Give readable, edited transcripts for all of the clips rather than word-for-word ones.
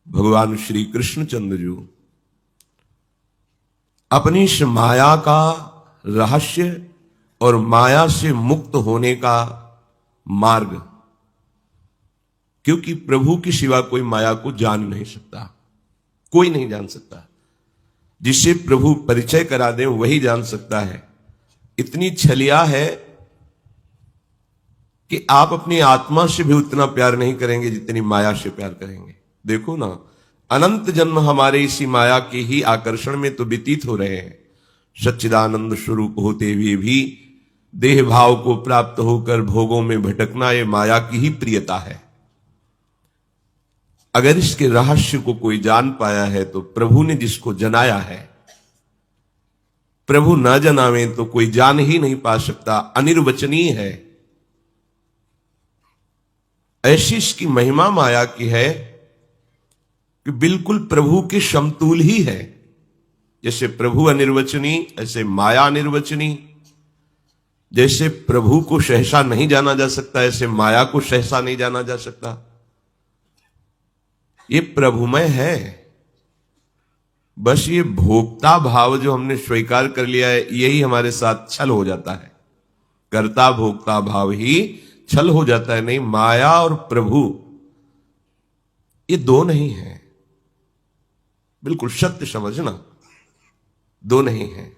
भगवान श्री कृष्णचंद्र जी अपनी इस माया का रहस्य और माया से मुक्त होने का मार्ग, क्योंकि प्रभु की सिवा कोई माया को जान नहीं सकता, कोई नहीं जान सकता। जिससे प्रभु परिचय करा दें वही जान सकता है। इतनी छलिया है कि आप अपनी आत्मा से भी उतना प्यार नहीं करेंगे जितनी माया से प्यार करेंगे। देखो ना, अनंत जन्म हमारे इसी माया के ही आकर्षण में तो व्यतीत हो रहे हैं। सच्चिदानंद स्वरूप होते हुए भी देह भाव को प्राप्त होकर भोगों में भटकना ये माया की ही प्रियता है। अगर इसके रहस्य को कोई जान पाया है तो प्रभु ने जिसको जनाया है, प्रभु न जनावे तो कोई जान ही नहीं पा सकता। अनिर्वचनीय है। ऐसी इसकी महिमा माया की है कि बिल्कुल प्रभु के समतुल ही है। जैसे प्रभु अनिर्वचनीय, ऐसे माया अनिर्वचनीय। जैसे प्रभु को सहसा नहीं जाना जा सकता, ऐसे माया को सहसा नहीं जाना जा सकता। ये प्रभुमय है। बस ये भोक्ता भाव जो हमने स्वीकार कर लिया है, यही हमारे साथ छल हो जाता है। कर्ता भोक्ता भाव ही छल हो जाता है। नहीं, माया और प्रभु ये दो नहीं है। बिल्कुल सत्य समझना, दो नहीं है।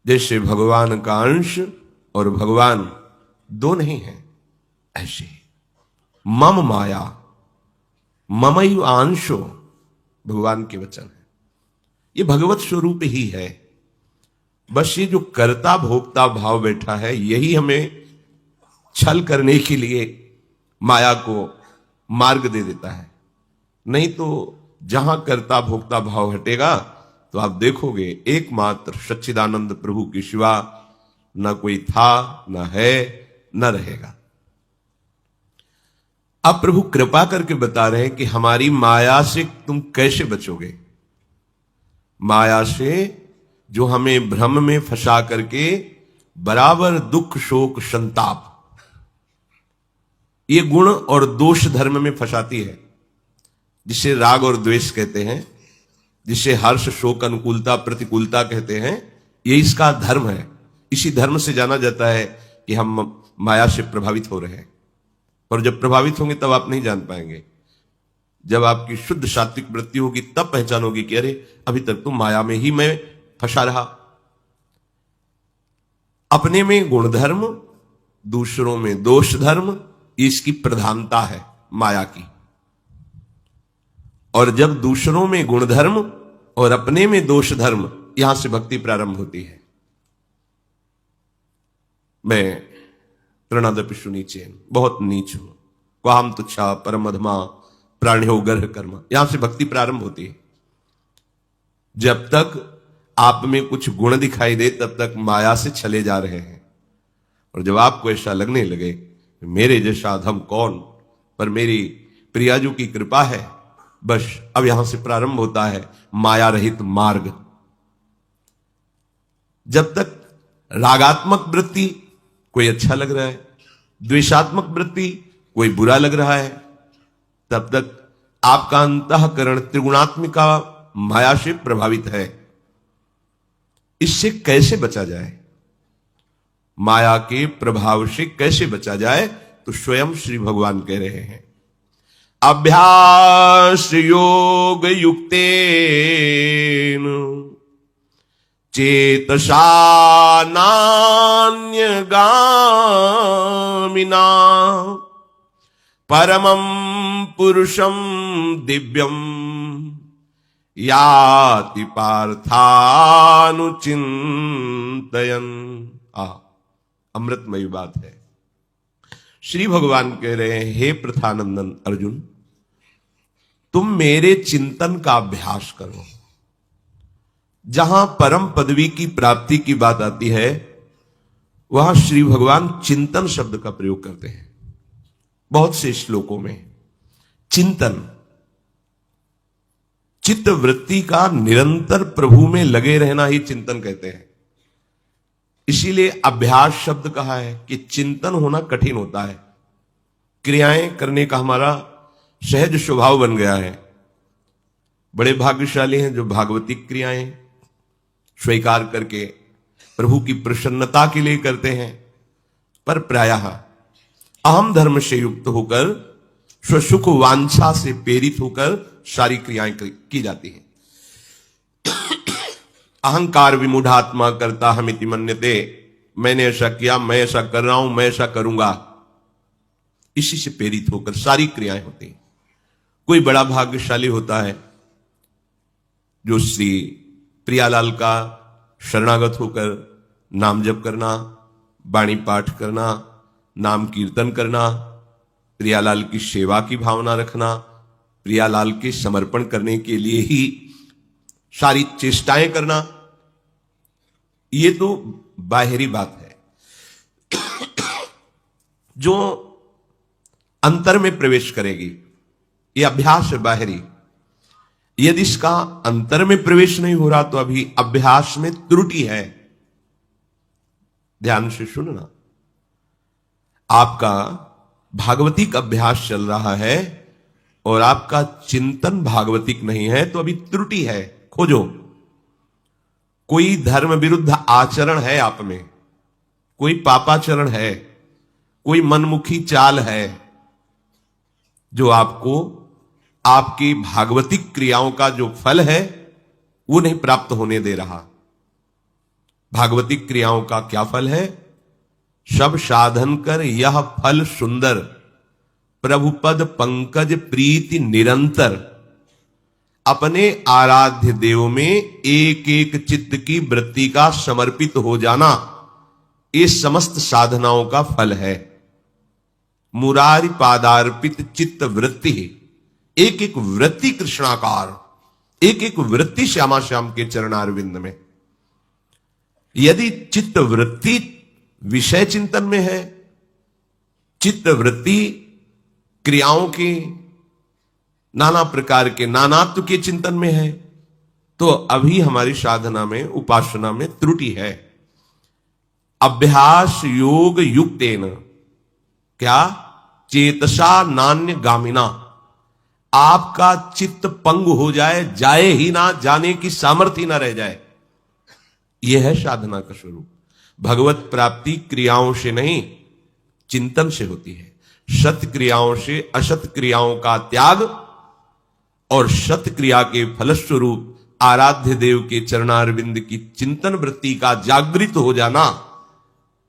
जैसे भगवान का अंश और भगवान दो नहीं है, ऐसे मम माया ममैव अंशो भगवान के वचन है। ये भगवत स्वरूप ही है। बस ये जो कर्ता भोक्ता भाव बैठा है, यही हमें छल करने के लिए माया को मार्ग दे देता है। नहीं तो जहां कर्ता भोक्ता भाव हटेगा तो आप देखोगे एकमात्र सच्चिदानंद प्रभु के सिवा न कोई था, न है, न रहेगा। अब प्रभु कृपा करके बता रहे हैं कि हमारी माया से तुम कैसे बचोगे। माया से जो हमें भ्रम में फंसा करके बराबर दुख शोक संताप, ये गुण और दोष धर्म में फंसाती है, जिसे राग और द्वेष कहते हैं, जिसे हर्ष शोक अनुकूलता प्रतिकूलता कहते हैं। ये इसका धर्म है। इसी धर्म से जाना जाता है कि हम माया से प्रभावित हो रहे हैं। और जब प्रभावित होंगे तब आप नहीं जान पाएंगे। जब आपकी शुद्ध सात्विक वृत्ति होगी तब पहचानोगी कि अरे अभी तक तो माया में ही मैं फंसा रहा। अपने में गुण धर्म, दूसरों में दोष धर्म, इसकी प्रधानता है माया की। और जब दूसरों में गुण धर्म और अपने में दोष धर्म, यहां से भक्ति प्रारंभ होती है। मैं तृणादपि सुनीचेन, बहुत नीच हूं, क्वाहम तुच्छा परम अधमा प्राण्यो गर्ह कर्म, यहां से भक्ति प्रारंभ होती है। जब तक आप में कुछ गुण दिखाई दे तब तक माया से छले जा रहे हैं। और जब आपको ऐसा लगने लगे मेरे जैसा अधम कौन, पर मेरी प्रियाजू की कृपा है, बस अब यहां से प्रारंभ होता है माया रहित मार्ग। जब तक रागात्मक वृत्ति कोई अच्छा लग रहा है, द्वेषात्मक वृत्ति कोई बुरा लग रहा है, तब तक आपका अंतःकरण त्रिगुणात्मिका माया से प्रभावित है। इससे कैसे बचा जाए, माया के प्रभाव से कैसे बचा जाए, तो स्वयं श्री भगवान कह रहे हैं अभ्यास योग युक्तेन चेतसा नान्यगामिना परमं पुरुषं दिव्यं याति पार्थानुचिंतयन्। अमृतमयी बात है। श्री भगवान कह रहे हैं हे प्रथानंदन अर्जुन, तुम मेरे चिंतन का अभ्यास करो। जहां परम पदवी की प्राप्ति की बात आती है वहां श्री भगवान चिंतन शब्द का प्रयोग करते हैं। बहुत से श्लोकों में चिंतन, चित्त वृत्ति का निरंतर प्रभु में लगे रहना ही चिंतन कहते हैं। इसीलिए अभ्यास शब्द कहा है कि चिंतन होना कठिन होता है। क्रियाएं करने का हमारा सहज स्वभाव बन गया है, बड़े भाग्यशाली हैं जो भागवतिक क्रियाएं स्वीकार करके प्रभु की प्रसन्नता के लिए करते हैं, पर प्रायः अहम धर्म से युक्त होकर स्वसुख वांछा से प्रेरित होकर सारी क्रियाएं की जाती हैं। अहंकार विमूढ़ात्मा करता हमिति मन्यते, मैंने ऐसा किया, मैं ऐसा कर रहा हूं, मैं ऐसा करूंगा, इसी से प्रेरित होकर सारी क्रियाएं होती हैं। कोई बड़ा भाग्यशाली होता है जो श्री प्रियालाल का शरणागत होकर नाम जप करना, वाणी पाठ करना, नाम कीर्तन करना, प्रियालाल की सेवा की भावना रखना, प्रियालाल के समर्पण करने के लिए ही सारी चेष्टाएं करना, ये तो बाहरी बात है। जो अंतर में प्रवेश करेगी, ये अभ्यास है बाहरी। यदि इसका अंतर में प्रवेश नहीं हो रहा तो अभी अभ्यास में त्रुटि है। ध्यान से सुनना, आपका भागवतिक अभ्यास चल रहा है और आपका चिंतन भागवतिक नहीं है तो अभी त्रुटि है। खोजो, कोई धर्म विरुद्ध आचरण है आप में, कोई पापाचरण है, कोई मनमुखी चाल है जो आपको आपकी भागवतिक क्रियाओं का जो फल है वो नहीं प्राप्त होने दे रहा। भागवतिक क्रियाओं का क्या फल है? सब साधन कर यह फल सुंदर, प्रभुपद पंकज प्रीति निरंतर। अपने आराध्य देव में एक एक चित्त की वृत्ति का समर्पित हो जाना, ये समस्त साधनाओं का फल है। मुरारी पादार्पित चित्त वृत्ति, एक एक वृत्ति कृष्णाकार, एक एक वृत्ति श्यामा श्याम के चरणारविंद में। यदि चित्त वृत्ति विषय चिंतन में है, चित्त वृत्ति क्रियाओं के नाना प्रकार के नानात्व के चिंतन में है, तो अभी हमारी साधना में, उपासना में त्रुटि है। अभ्यास योग युक्तेन क्या चेतसा नान्य गामिना, आपका चित्त पंगु हो जाए, जाए ही ना, जाने की सामर्थ्य ना रह जाए, यह है साधना का स्वरूप। भगवत प्राप्ति क्रियाओं से नहीं, चिंतन से होती है। सत क्रियाओं से असत क्रियाओं का त्याग और सत क्रिया के फलस्वरूप आराध्य देव के चरणारविंद की चिंतन वृत्ति का जागृत हो जाना,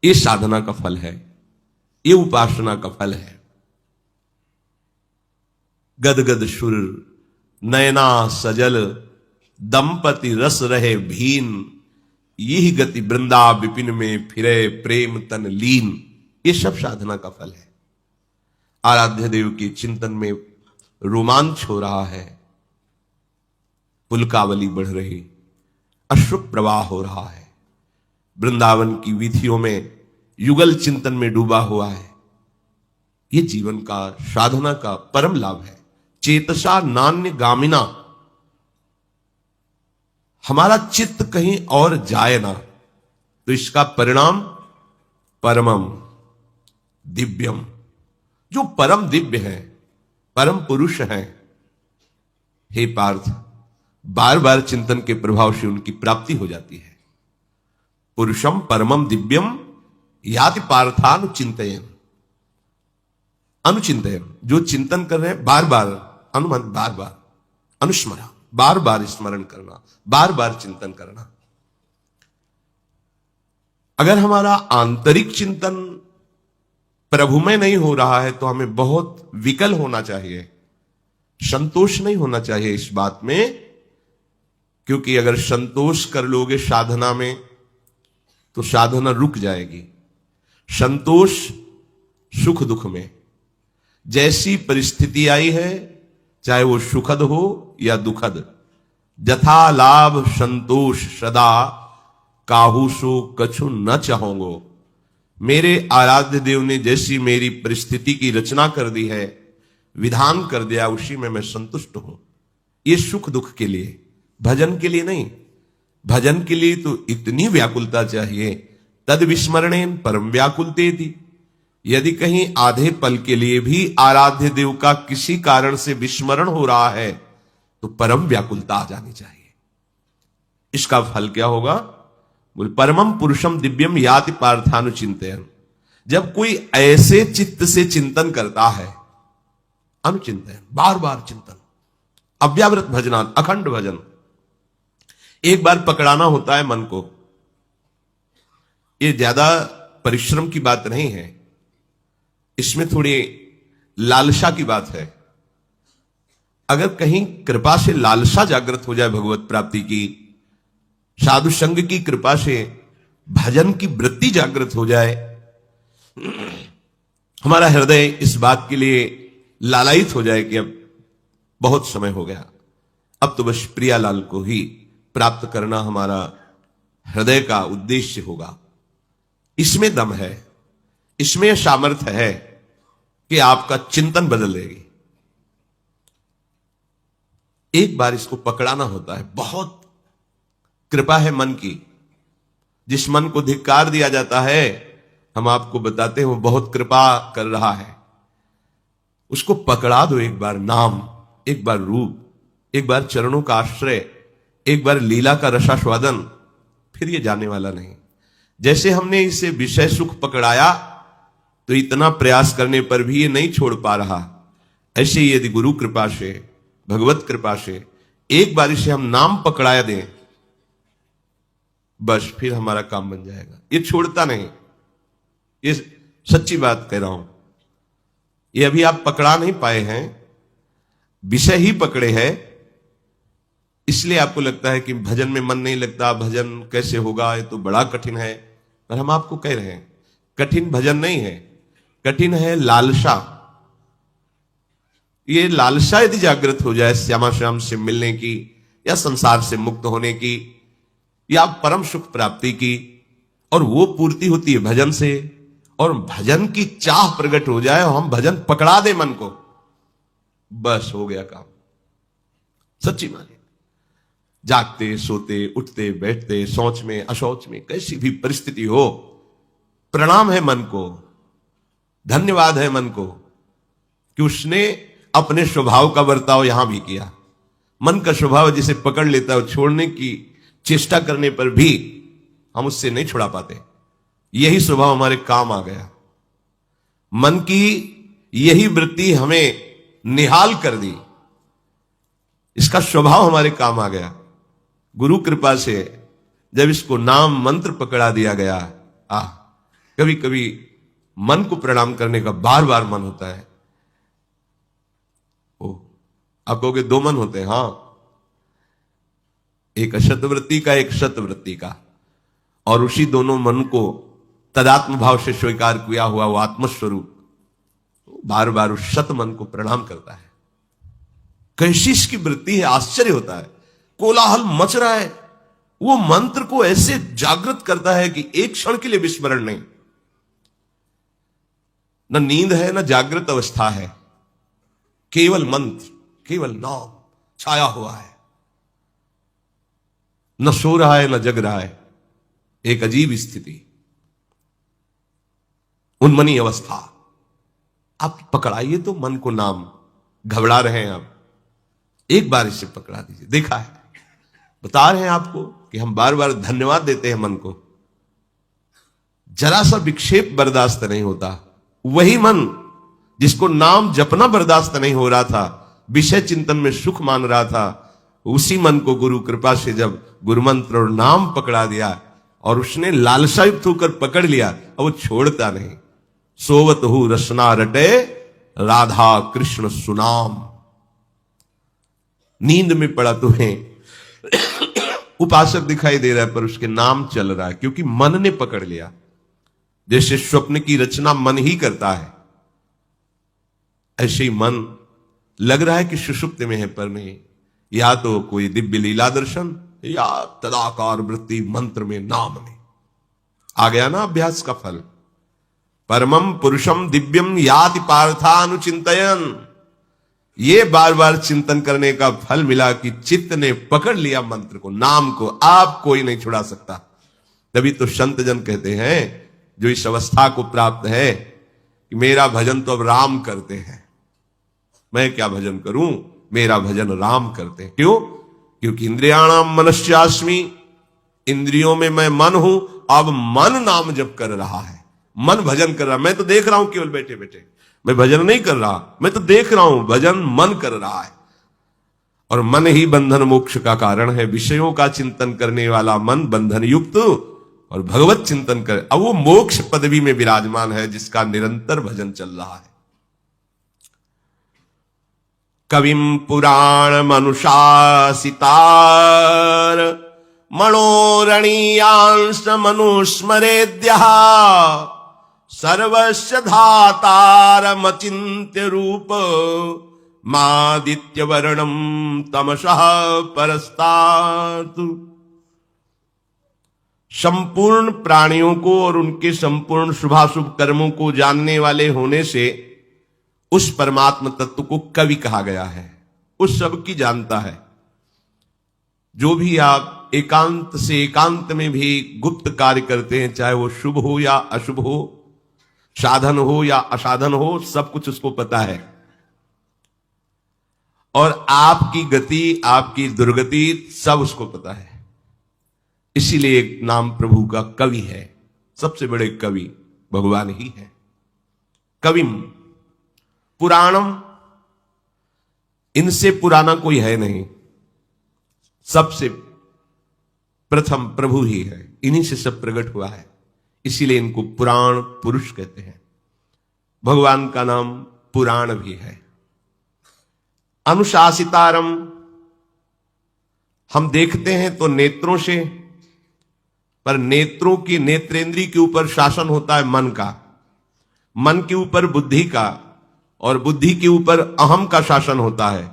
ये साधना का फल है, ये उपासना का फल है। गदगद सुर नयना सजल, दंपति रस रहे भीन, यही गति वृंदा विपिन में फिरे प्रेम तन लीन। ये सब साधना का फल है। आराध्य देव के चिंतन में रोमांच हो रहा है, पुलकावली बढ़ रही, अश्रु प्रवाह हो रहा है, वृंदावन की वीथियों में युगल चिंतन में डूबा हुआ है। ये जीवन का, साधना का परम लाभ है। चेतसा नान्य गामिना, हमारा चित्त कहीं और जाए ना, तो इसका परिणाम परमम दिव्यम, जो परम दिव्य है, परम पुरुष है। हे पार्थ, बार बार चिंतन के प्रभाव से उनकी प्राप्ति हो जाती है। पुरुषम परमम दिव्यम याति पार्थानुचिंतयन, अनुचिंतयन, जो चिंतन कर रहे हैं बार बार, अनुमान बार बार, अनुस्मरण, बार बार स्मरण करना, बार बार चिंतन करना। अगर हमारा आंतरिक चिंतन प्रभु में नहीं हो रहा है तो हमें बहुत विकल होना चाहिए, संतोष नहीं होना चाहिए इस बात में, क्योंकि अगर संतोष कर लोगे साधना में तो साधना रुक जाएगी। संतोष सुख दुख में, जैसी परिस्थिति आई है, चाहे वो सुखद हो या दुखद, जथा लाभ संतोष सदा, काहू सो कछु न चाहोगो। मेरे आराध्य देव ने जैसी मेरी परिस्थिति की रचना कर दी है, विधान कर दिया, उसी में मैं संतुष्ट हूं। ये सुख दुख के लिए, भजन के लिए नहीं। भजन के लिए तो इतनी व्याकुलता चाहिए, तद विस्मरणेन परम व्याकुलते थी। यदि कहीं आधे पल के लिए भी आराध्य देव का किसी कारण से विस्मरण हो रहा है तो परम व्याकुलता आ जानी चाहिए। इसका फल क्या होगा? बोले परमम पुरुषम दिव्यम याति पार्थानुचिंतयन। जब कोई ऐसे चित्त से चिंतन करता है, अनुचिंतन, बार बार चिंतन, अव्यावृत भजनान, अखंड भजन। एक बार पकड़ाना होता है मन को, ये ज्यादा परिश्रम की बात नहीं है, इसमें थोड़ी लालसा की बात है। अगर कहीं कृपा से लालसा जागृत हो जाए भगवत प्राप्ति की, साधु संग की कृपा से भजन की वृत्ति जागृत हो जाए, हमारा हृदय इस बात के लिए लालायित हो जाए कि अब बहुत समय हो गया, अब तो बस प्रियालाल को ही प्राप्त करना हमारा हृदय का उद्देश्य होगा। इसमें दम है, इसमें सामर्थ्य है कि आपका चिंतन बदल देगी। एक बार इसको पकड़ाना होता है। बहुत कृपा है मन की। जिस मन को धिक्कार दिया जाता है, हम आपको बताते हैं वो बहुत कृपा कर रहा है। उसको पकड़ा दो एक बार नाम, एक बार रूप, एक बार चरणों का आश्रय, एक बार लीला का रसास्वादन, फिर ये जाने वाला नहीं। जैसे हमने इसे विषय सुख पकड़ाया तो इतना प्रयास करने पर भी ये नहीं छोड़ पा रहा, ऐसे यदि गुरु कृपा से, भगवत कृपा से एक बार इसे हम नाम पकड़ाया दें, बस फिर हमारा काम बन जाएगा। ये छोड़ता नहीं, ये सच्ची बात कह रहा हूं। ये अभी आप पकड़ा नहीं पाए हैं, विषय ही पकड़े हैं, इसलिए आपको लगता है कि भजन में मन नहीं लगता, भजन कैसे होगा, ये तो बड़ा कठिन है। पर हम आपको कह रहे हैं कठिन भजन नहीं है, कठिन है लालसा। ये लालसा यदि जागृत हो जाए श्यामा श्याम से मिलने की, या संसार से मुक्त होने की, या परम सुख प्राप्ति की, और वो पूर्ति होती है भजन से, और भजन की चाह प्रकट हो जाए और हम भजन पकड़ा दे मन को, बस हो गया काम। सच्ची माने, जागते सोते उठते बैठते, शौच में अशौच में, कैसी भी परिस्थिति हो, प्रणाम है मन को, धन्यवाद है मन को कि उसने अपने स्वभाव का बर्ताव यहां भी किया। मन का स्वभाव जिसे पकड़ लेता है, छोड़ने की चेष्टा करने पर भी हम उससे नहीं छुड़ा पाते। यही स्वभाव हमारे काम आ गया। मन की यही वृत्ति हमें निहाल कर दी, इसका स्वभाव हमारे काम आ गया। गुरु कृपा से जब इसको नाम मंत्र पकड़ा दिया गया, कभी कभी मन को प्रणाम करने का बार बार मन होता है। ओ, आप कहोगे दो मन होते हैं? हां, एक अशत वृत्ति का, एक शत वृत्ति का, और उसी दोनों मन को तदात्म भाव से स्वीकार किया हुआ वो आत्मस्वरूप बार बार उस शत मन को प्रणाम करता है। कैसी इसकी वृत्ति है, आश्चर्य होता है। कोलाहल मच रहा है, वो मंत्र को ऐसे जागृत करता है कि एक क्षण के लिए विस्मरण नहीं। न नींद है, न जागृत अवस्था है, केवल मंत्र, केवल नाम छाया हुआ है। न सो रहा है, न जग रहा है, एक अजीब स्थिति, उन्मनी अवस्था। आप पकड़ाइए तो मन को नाम, घबरा रहे हैं आप, एक बार इसे पकड़ा दीजिए। देखा है, बता रहे हैं आपको कि हम बार बार धन्यवाद देते हैं मन को, जरा सा विक्षेप बर्दाश्त नहीं होता। वही मन जिसको नाम जपना बर्दाश्त नहीं हो रहा था, विषय चिंतन में सुख मान रहा था, उसी मन को गुरु कृपा से जब गुरु मंत्र और नाम पकड़ा दिया और उसने लालसा युक्त होकर पकड़ लिया, और वो छोड़ता नहीं। सोवत हु रसना रटे राधा कृष्ण सुनाम। नींद में पड़ा तुम्हें उपासक दिखाई दे रहा है, पर उसके नाम चल रहा है, क्योंकि मन ने पकड़ लिया। जैसे स्वप्न की रचना मन ही करता है, ऐसे ही मन लग रहा है कि सुषुप्त में है, पर नहीं। या तो कोई दिव्य लीला दर्शन, या तदाकार वृत्ति मंत्र में, नाम में आ गया ना अभ्यास का फल। परमम पुरुषम दिव्यम याति पार्थानुचिंतयन। ये बार बार चिंतन करने का फल मिला कि चित्त ने पकड़ लिया मंत्र को, नाम को। आप कोई नहीं छुड़ा सकता। तभी तो संत जन कहते हैं, जो इस अवस्था को प्राप्त है, कि मेरा भजन तो अब राम करते हैं, मैं क्या भजन करूं, मेरा भजन राम करते हैं। क्यों? क्योंकि इंद्रियाणाम मनश्चास्मि, इंद्रियों में मैं मन हूं। अब मन नाम जप कर रहा है, मन भजन कर रहा। मैं तो देख रहा हूं केवल बैठे बैठे, मैं भजन नहीं कर रहा, मैं तो देख रहा हूं, भजन मन कर रहा है। और मन ही बंधन मोक्ष का कारण है। विषयों का चिंतन करने वाला मन बंधन युक्त और भगवत चिंतन कर, अब वो मोक्ष पदवी में विराजमान है जिसका निरंतर भजन चल रहा है। कविम पुराण मनुषासितार मनोरणीयांश मनुस्मरेद्य सर्वस्य धातारमचिन्त्य रूप मादित्य वर्णम तमसः परस्तात्। संपूर्ण प्राणियों को और उनके संपूर्ण शुभाशुभ कर्मों को जानने वाले होने से उस परमात्म तत्व को कवि कहा गया है। उस सब की जानता है। जो भी आप एकांत से एकांत में भी गुप्त कार्य करते हैं, चाहे वो शुभ हो या अशुभ हो, साधन हो या असाधन हो, सब कुछ उसको पता है। और आपकी गति, आपकी दुर्गति सब उसको पता है। इसीलिए एक नाम प्रभु का कवि है। सबसे बड़े कवि भगवान ही है। कविम पुराणम, इनसे पुराना कोई है नहीं। सबसे प्रथम प्रभु ही है, इन्हीं से सब प्रकट हुआ है। इसीलिए इनको पुराण पुरुष कहते हैं। भगवान का नाम पुराण भी है। अनुशासितारम, हम देखते हैं तो नेत्रों से, पर नेत्रों की, नेत्रेंद्री के ऊपर शासन होता है मन का, मन के ऊपर बुद्धि का, और बुद्धि के ऊपर अहम का शासन होता है।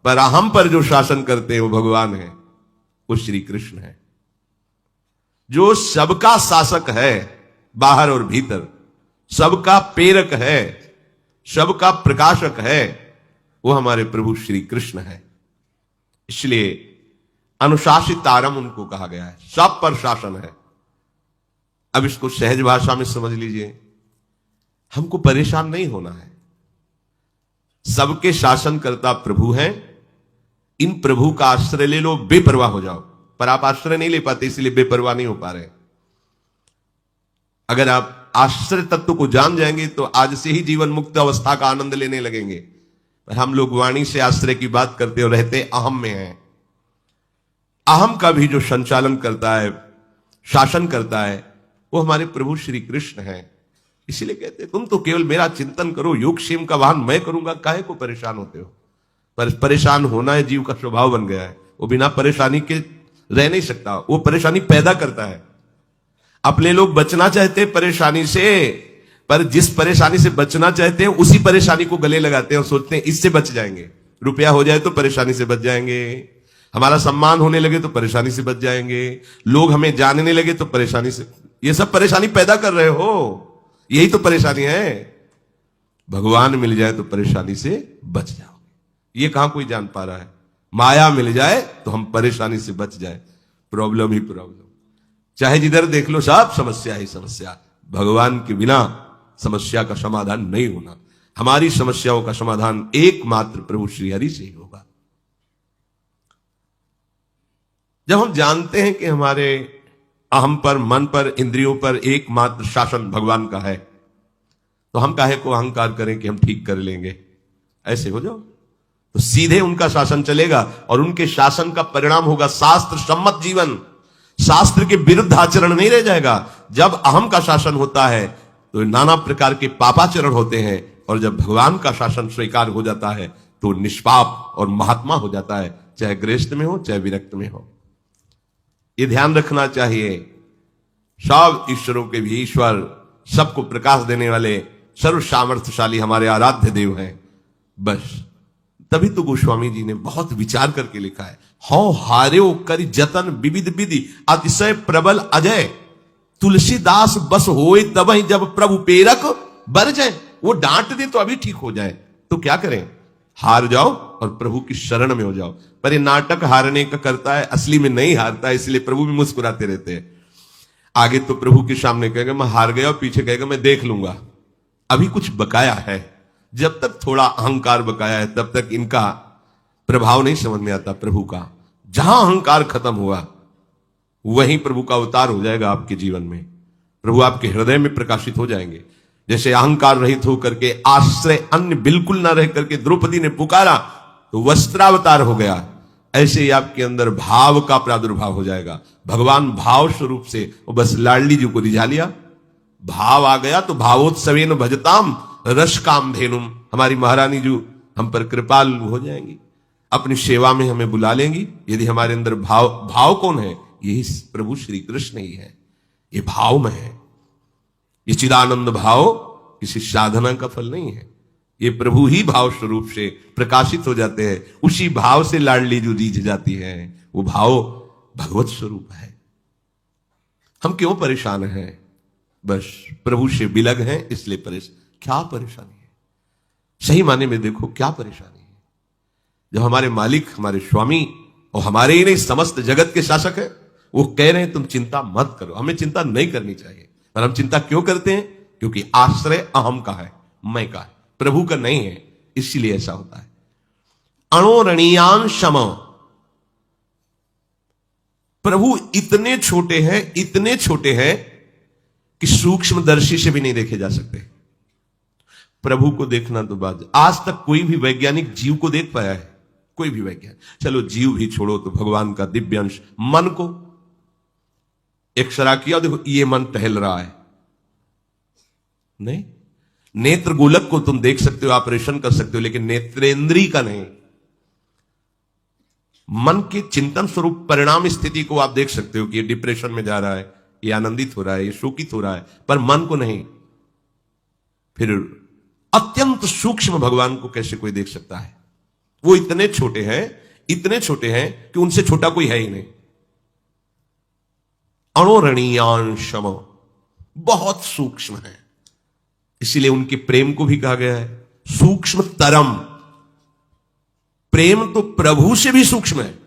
पर अहम पर जो शासन करते हैं वो भगवान है, वो श्री कृष्ण है। जो सबका शासक है, बाहर और भीतर, सबका प्रेरक है, सबका प्रकाशक है, वो हमारे प्रभु श्री कृष्ण है। इसलिए अनुशासित तारम उनको कहा गया है। सब पर शासन है। अब इसको सहज भाषा में समझ लीजिए। हमको परेशान नहीं होना है। सबके शासनकर्ता प्रभु हैं। इन प्रभु का आश्रय ले लो, बेपरवाह हो जाओ। पर आप आश्रय नहीं ले पाते, इसलिए बेपरवाह नहीं हो पा रहे। अगर आप आश्रय तत्व को जान जाएंगे तो आज से ही जीवन मुक्त अवस्था का आनंद लेने लगेंगे। पर हम लोग वाणी से आश्रय की बात करते और रहते अहम में हैं। अहम का भी जो संचालन करता है, शासन करता है, वो हमारे प्रभु श्री कृष्ण है। इसीलिए कहते तुम तो केवल मेरा चिंतन करो, योगक्षेम का वाहन मैं करूंगा, काहे को परेशान होते हो। पर परेशान होना है, जीव का स्वभाव बन गया है। वो बिना परेशानी के रह नहीं सकता, वो परेशानी पैदा करता है। अपने लोग बचना चाहते हैं परेशानी से, पर जिस परेशानी से बचना चाहते हैं उसी परेशानी को गले लगाते हैं और सोचते हैं इससे बच जाएंगे। रुपया हो जाए तो परेशानी से बच जाएंगे, हमारा सम्मान होने लगे तो परेशानी से बच जाएंगे, लोग हमें जानने लगे तो परेशानी से। ये सब परेशानी पैदा कर रहे हो, यही तो परेशानी है। भगवान मिल जाए तो परेशानी से बच जाओगे, ये कहां कोई जान पा रहा है। माया मिल जाए तो हम परेशानी से बच जाए। प्रॉब्लम ही प्रॉब्लम, चाहे जिधर देख लो सब समस्या ही समस्या। भगवान के बिना समस्या का समाधान नहीं होना। हमारी समस्याओं का समाधान एकमात्र प्रभु श्री हरि से ही होगा। जब हम जानते हैं कि हमारे अहम पर, मन पर, इंद्रियों पर एकमात्र शासन भगवान का है, तो हम काहे को अहंकार करें कि हम ठीक कर लेंगे। ऐसे हो जाओ तो सीधे उनका शासन चलेगा और उनके शासन का परिणाम होगा शास्त्र सम्मत जीवन। शास्त्र के विरुद्ध आचरण नहीं रह जाएगा। जब अहम का शासन होता है तो नाना प्रकार के पापाचरण होते हैं, और जब भगवान का शासन स्वीकार हो जाता है तो निष्पाप और महात्मा हो जाता है, चाहे गृहस्थ में हो चाहे विरक्त में हो। ये ध्यान रखना चाहिए। सब ईश्वरों के भी ईश्वर, सबको प्रकाश देने वाले, सर्व सामर्थ्यशाली हमारे आराध्य देव हैं। बस तभी तो गोस्वामी जी ने बहुत विचार करके लिखा है, हौ हार्यो करि जतन विविध विधि अतिशय प्रबल अजय, तुलसीदास बस होए तबहि जब प्रभु पेरक बर जाए। वो डांट दे तो अभी ठीक हो जाए, तो क्या करें, हार जाओ और प्रभु की शरण में हो जाओ। पर ये नाटक हारने का करता है, असली में नहीं हारता है, इसलिए प्रभु भी मुस्कुराते रहते हैं। आगे तो प्रभु के सामने कहेगा मैं हार गया, और पीछे कहेगा मैं देख लूंगा, अभी कुछ बकाया है। जब तक थोड़ा अहंकार बकाया है तब तक इनका प्रभाव नहीं समझ में आता प्रभु का। जहां अहंकार खत्म हुआ वहीं प्रभु का अवतार हो जाएगा आपके जीवन में। प्रभु आपके हृदय में प्रकाशित हो जाएंगे। जैसे अहंकार रहित होकर के आश्रय अन्य बिल्कुल ना रह करके द्रौपदी ने पुकारा तो वस्त्रावतार हो गया, ऐसे ही आपके अंदर भाव का प्रादुर्भाव हो जाएगा। भगवान भाव स्वरूप से, वो बस लाडली जी को रिझा लिया, भाव आ गया तो भावोत्सवेन भजताम रस काम धेनुम। हमारी महारानी जी हम पर कृपालु हो जाएंगी, अपनी सेवा में हमें बुला लेंगी यदि हमारे अंदर भाव। भाव कौन है? यही प्रभु श्री कृष्ण ही है। ये भाव में है। ये चिदानंद भाव किसी साधना का फल नहीं है। ये प्रभु ही भाव स्वरूप से प्रकाशित हो जाते हैं। उसी भाव से लाडली जो रीझ जाती है, वो भाव भगवत स्वरूप है। हम क्यों परेशान हैं? बस प्रभु से बिलग हैं इसलिए परेशान। क्या परेशानी है? सही माने में देखो क्या परेशानी है। जब हमारे मालिक, हमारे स्वामी और हमारे ही नहीं समस्त जगत के शासक है, वो कह रहे हैं तुम चिंता मत करो। हमें चिंता नहीं करनी चाहिए। और हम चिंता क्यों करते हैं? क्योंकि आश्रय अहम का है, मैं का है, प्रभु का नहीं है, इसीलिए ऐसा होता है। अणोरणीयान शम, प्रभु इतने छोटे हैं, इतने छोटे हैं कि सूक्ष्मदर्शी से भी नहीं देखे जा सकते। प्रभु को देखना तो बात, आज तक कोई भी वैज्ञानिक जीव को देख पाया है? कोई भी वैज्ञानिक, चलो जीव भी छोड़ो तो भगवान का दिव्यांश मन को एक्सरा किया, देखो ये मन टहल रहा है। नहीं, नेत्र गोलक को तुम देख सकते हो, ऑपरेशन कर सकते हो, लेकिन नेत्रेंद्री का नहीं। मन के चिंतन स्वरूप परिणाम स्थिति को आप देख सकते हो कि ये डिप्रेशन में जा रहा है, ये आनंदित हो रहा है, ये शोकित हो रहा है, पर मन को नहीं। फिर अत्यंत सूक्ष्म भगवान को कैसे कोई देख सकता है? वो इतने छोटे हैं, इतने छोटे हैं कि उनसे छोटा कोई है ही नहीं। अणोरणीयांशम, बहुत सूक्ष्म है। इसीलिए उनके प्रेम को भी कहा गया है सूक्ष्म तरम। प्रेम तो प्रभु से भी सूक्ष्म है।